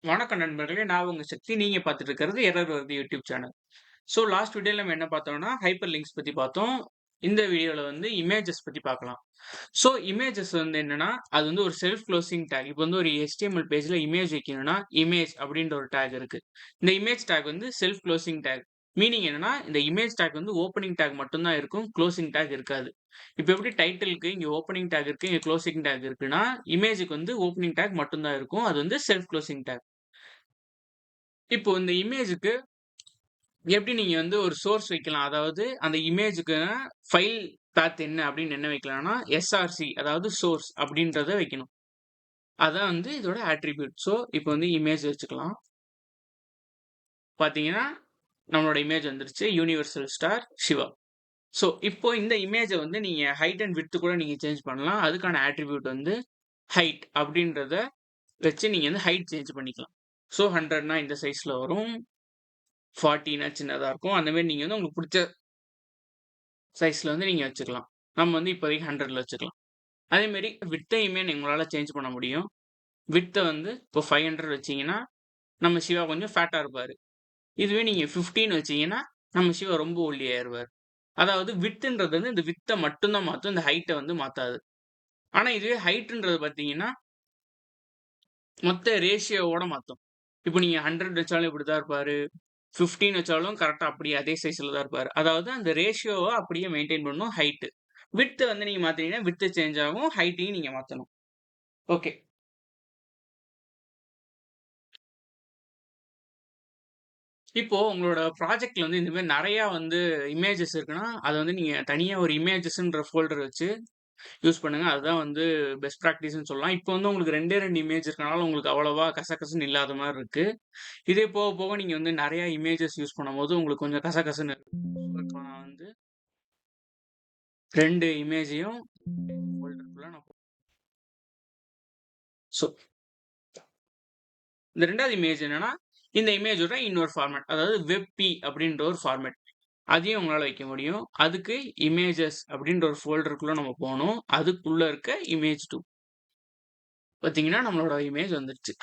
வணக்கம் நண்பர்களே! நான் உங்க சக்தி. நீங்க பார்த்துட்டு இருக்கிறது எரர் வருது யூடியூப் சேனல். லாஸ்ட் வீடியோல நம்ம என்ன பார்த்தோம்னா, ஹைப்பர் லிங்க்ஸ் பத்தி பார்த்தோம். இந்த வீடியோல வந்து இமேஜஸ் பத்தி பார்க்கலாம். இமேஜஸ் வந்து என்னன்னா, அது வந்து ஒரு செல்ஃப் குளோசிங் டேக். இப்போ வந்து ஒரு HTML பேஜ்ல இமேஜ் வைக்கணும்னா, இமேஜ் அப்படின்ற ஒரு டேக் இருக்கு. இந்த இமேஜ் டேக் வந்து செல்ஃப் குளோசிங் டேக். மீனிங் என்னன்னா, இந்த இமேஜ் டேக் வந்து ஓப்பனிங் டேக் மட்டும் தான் இருக்கும். குளோசிங் டேக் இருக்காது. இப்போ எப்படி டைட்டிலுக்கு இங்க ஓப்பனிங் டேக் இருக்கு, இங்க குளோசிங் டேக் இருக்குன்னா, இமேஜ்க்கு வந்து ஓப்பனிங் டேக் மட்டும் தான் இருக்கும். அது வந்து செல்ஃப் குளோசிங் டேக். இப்போ இந்த இமேஜ்க்கு எப்படி நீங்க வந்து ஒரு சோர்ஸ் வைக்கலாம். அதாவது அந்த இமேஜ்க்கு ஃபைல் பாத் என்ன அப்படின்னு என்ன வைக்கலாம்னா, எஸ்ஆர்சி அதாவது சோர்ஸ் அப்படின்றத வைக்கணும். அதான் வந்து இதோட அட்ரிபியூட். இப்போ வந்து இமேஜ் வச்சுக்கலாம். பார்த்தீங்கன்னா, நம்மளோட இமேஜ் வந்துருச்சு. Universal star Siva. இப்போ இந்த இமேஜ வந்து நீங்க ஹைட் அண்ட் விட்த் கூட நீங்க சேஞ்ச் பண்ணலாம். அதுக்கான அட்ரிபியூட் வந்து ஹைட் அப்படின்றத வச்சு நீங்க வந்து ஹைட் சேஞ்ச் பண்ணிக்கலாம். 100னா இந்த சைஸ்ல வரும். 40னா சின்னதா இருக்கும். அந்த மாரி நீங்க வந்து உங்களுக்கு புடிச்ச சைஸ்ல வந்து நீங்க வச்சுக்கலாம். நம்ம வந்து இப்போதைக்கு 100ல வச்சுக்கலாம். அதேமாரி விட்த்தையுமே உங்களால சேஞ்ச் பண்ண முடியும். விட்த்த வந்து இப்போ 500 வச்சீங்கன்னா, நம்ம சிவா கொஞ்சம் ஃபேட்டா இருப்பாரு. இதுவே நீங்க 15 வச்சீங்கன்னா, நம்ம சிவா ரொம்ப ஒல்லியாயிருவாரு. அதாவது விட்த்ன்றது வந்து இந்த விட்த்த மட்டும் தான் மாத்தும். இந்த ஹைட்ட வந்து மாத்தாது. ஆனா இதுவே ஹைட்ன்றது பார்த்தீங்கன்னா, மொத்த ரேஷியோவோட மாத்தும். இப்போ நீங்க 100 வச்சாலும் இப்படித்தான் இருப்பாரு. 15 வச்சாலும் கரெக்ட்டா அப்படியே அதே சைஸ்ல தான் இருப்பாரு. அதாவது அந்த ரேஷியோவ அப்படியே மெயின்டெயின் பண்ணும் ஹைட். விட்த் வந்து நீங்க மாத்துனீங்கன்னா, விட்த் சேஞ்ச் ஆகும். ஹைட்டையும் நீங்க மாத்தணும். ஓகே. இப்போ உங்களோட ப்ராஜெக்ட்ல வந்து இந்த மாரி நெறையா வந்து இமேஜஸ் இருக்குன்னா, அத வந்து நீங்க தனியா ஒரு இமேஜஸ்ன்ற ஃபோல்டர் வச்சு யூஸ் பண்ணுங்க. அதுதான் வந்து பெஸ்ட் பிராக்டிஸ்ன்னு சொல்லலாம். இப்போ வந்து உங்களுக்கு 2டே 2 இமேஜ் இருக்கனால உங்களுக்கு அவ்வளவா கசகசன்னு இல்லாத மாரி இருக்கு. இதே போக போக நீங்க வந்து நெறையா இமேஜஸ் யூஸ் பண்ணும்போது உங்களுக்கு கொஞ்சம் கசகசன்னு இருக்கும். இப்போ நான் வந்து 2 இமேஜையும் ஃபோல்டருக்குள்ள நான் ஸோ இந்த 2வது இமேஜ் என்னன்னா, இந்த இமேஜோட இன்னொரு ஃபார்மேட். அதாவது வெப்-p அப்படின்ற ஒரு ஃபார்மேட். அதையும் உங்களால வைக்க முடியும். அதுக்கு இமேஜஸ் அப்படின்ற ஒரு ஃபோல்டருக்குள்ள நம்ம போணும். அதுக்குள்ள இருக்க இமேஜ்2 பார்த்தீங்கன்னா, நம்மளோட இமேஜ் வந்துருச்சு.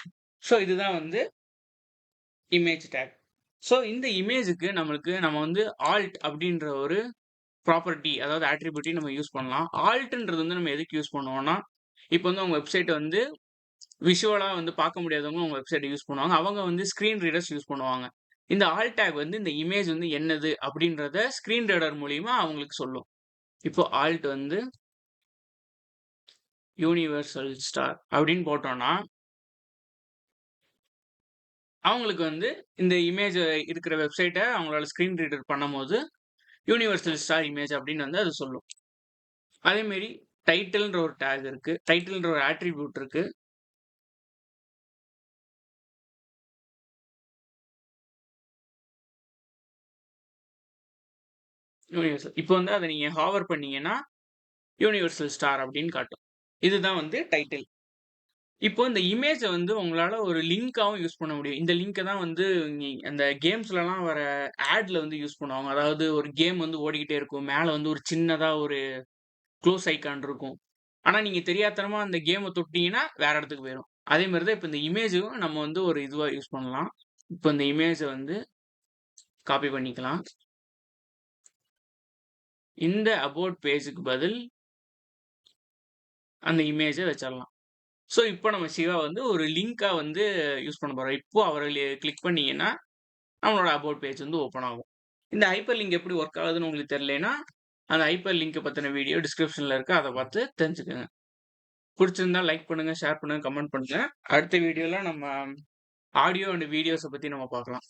இதுதான் வந்து இமேஜ் டேக். இந்த இமேஜ்க்கு நம்ம வந்து ஆல்ட் அப்படின்ற ஒரு ப்ராப்பர்ட்டி அதாவது அட்ரிபியூட்டையும் நம்ம யூஸ் பண்ணலாம். ஆல்ட்ன்றது வந்து நம்ம எதுக்கு யூஸ் பண்ணுவோம்னா, இப்போ வந்து உங்க வெப்சைட் வந்து விஷுவலா வந்து பார்க்க முடியாதவங்க உங்க வெப்சைட்ட யூஸ் பண்ணுவாங்க. அவங்க வந்து ஸ்க்ரீன் ரீடர்ஸ் யூஸ் பண்ணுவாங்க. இந்த ஆல்ட் டேக் வந்து இந்த இமேஜ் வந்து என்னது அப்படின்றத ஸ்க்ரீன் ரீடர் மூலியமா அவங்களுக்கு சொல்லும். இப்போ ஆல்ட் வந்து யூனிவர்சல் ஸ்டார் அப்படின்னு போட்டோம்னா, அவங்களுக்கு வந்து இந்த இமேஜ் இருக்கிற வெப்சைட்ட அவங்களால ஸ்க்ரீன் ரீடர் பண்ணும்போது, யூனிவர்சல் ஸ்டார் இமேஜ் அப்படின்னு வந்து அது சொல்லும். அதே மாரி டைட்டில்ன்ற ஒரு டேக் இருக்கு. டைட்டில்ன்ற ஒரு அட்ரிபியூட் இருக்கு. யூனிவர்சல் இப்போ வந்து அத நீங்க ஹாவர் பண்ணீங்கன்னா, யூனிவர்சல் ஸ்டார் அப்படின்னு காட்டும். இதுதான் வந்து டைட்டில். இப்போ இந்த இமேஜ வந்து உங்களால ஒரு லிங்க்காவும் யூஸ் பண்ண முடியும். இந்த லிங்க்க தான் வந்து அந்த கேம்ஸ்லலாம் வர ஆட்ல வந்து யூஸ் பண்ணுவாங்க. அதாவது ஒரு கேம் வந்து ஓடிக்கிட்டே இருக்கும். மேல வந்து ஒரு சின்னதா ஒரு க்ளோஸ் ஐகான் இருக்கும். ஆனா நீங்க தெரியாத்தனமா அந்த கேம தொட்டீங்கன்னா, வேற இடத்துக்கு போயிரும். அதே மாரி தான் இப்ப இந்த இமேஜும் நம்ம வந்து ஒரு இதுவா யூஸ் பண்ணலாம். இப்ப இந்த இமேஜ வந்து காப்பி பண்ணிக்கலாம். இந்த அபௌட் பேஜ்க்கு பதில் அந்த இமேஜ வச்சிரலாம். இப்போ நம்ம சிவா வந்து ஒரு லிங்க்கா வந்து யூஸ் பண்ண போறோம். இப்போ அவர கிளிக் பண்ணீங்கன்னா, நம்மளோட அபௌட் பேஜ் வந்து ஓப்பன் ஆகும். இந்த ஹைப்பர் லிங்க் எப்படி ஒர்க் ஆகுதுன்னு உங்களுக்கு தெரியலைன்னா, அந்த ஹைப்பர் லிங்க்க பத்தின வீடியோ டிஸ்கிரிப்ஷன்ல இருக்கு. அத பார்த்து தெரிஞ்சுக்கங்க. புடிச்சிருந்தா லைக் பண்ணுங்க, ஷேர் பண்ணுங்க, கமெண்ட் பண்ணுங்க. அடுத்த வீடியோல நம்ம ஆடியோ அண்ட் வீடியோஸ பத்தி நம்ம பார்க்கலாம்.